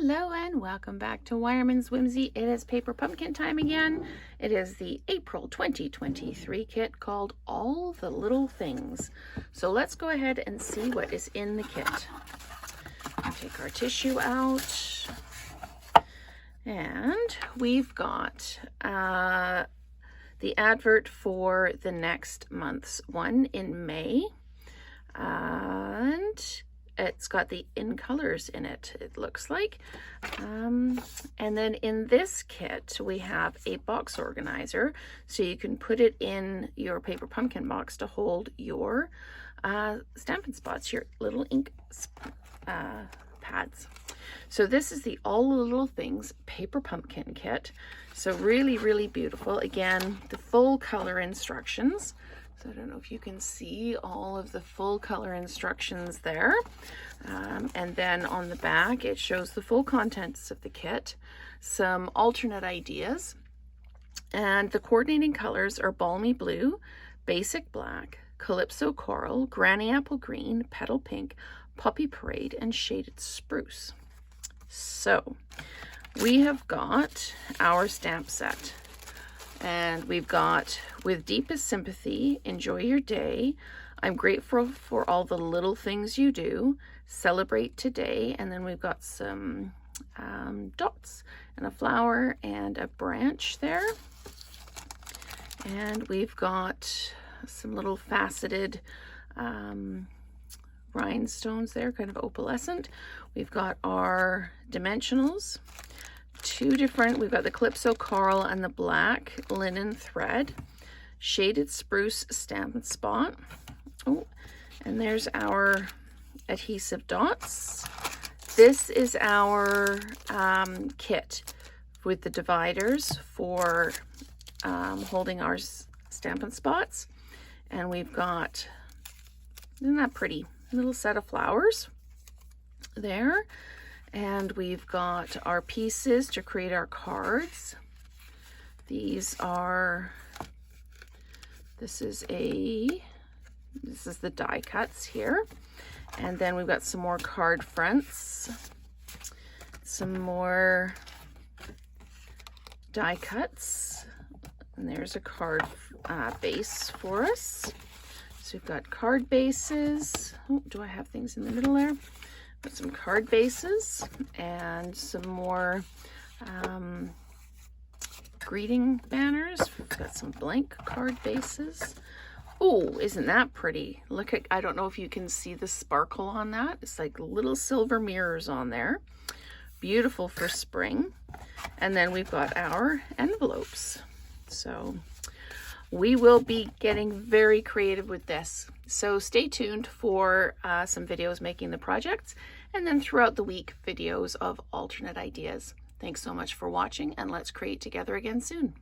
Hello and welcome back to Wireman's Whimsy. It is paper pumpkin time again. It is the April 2023 kit called All the Little Things. So let's go ahead and see what is in the kit. Take our tissue out. And we've got the advert for the next month's one in May. And it's got the in colors in it, it looks like. And then in this kit, we have a box organizer. So you can put it in your paper pumpkin box to hold your Stampin' Spots, your little ink pads. So this is the All the Little Things paper pumpkin kit. So really, really beautiful. Again, the full color instructions. So I don't know if you can see all of the full color instructions there. And then on the back, it shows the full contents of the kit, some alternate ideas. And the coordinating colors are Balmy Blue, Basic Black, Calypso Coral, Granny Apple Green, Petal Pink, Poppy Parade, and Shaded Spruce. So we have got our stamp set. And we've got With Deepest Sympathy, Enjoy Your Day, I'm Grateful for All the Little Things You Do, Celebrate Today, and then we've got some dots and a flower and a branch there. And we've got some little faceted rhinestones there, kind of opalescent. We've got our dimensionals. Two different, we've got the Calypso Coral and the black linen thread, Shaded Spruce Stampin' Spot. Oh, and there's our adhesive dots. This is our kit with the dividers for holding our Stampin' Spots. And we've got, isn't that pretty? Little set of flowers there. And we've got our pieces to create our cards. These are, this is the die cuts here. And then we've got some more card fronts, some more die cuts. And there's a card base for us. So we've got card bases. Oh, do I have things in the middle there? Got some card bases and some more greeting banners. We've got some blank card bases. Oh, isn't that pretty? Look at, I don't know if you can see the sparkle on that. It's like little silver mirrors on there. Beautiful for spring. And then we've got our envelopes. So we will be getting very creative with this. So stay tuned for some videos making the projects, and then throughout the week, videos of alternate ideas. Thanks so much for watching, and let's create together again soon.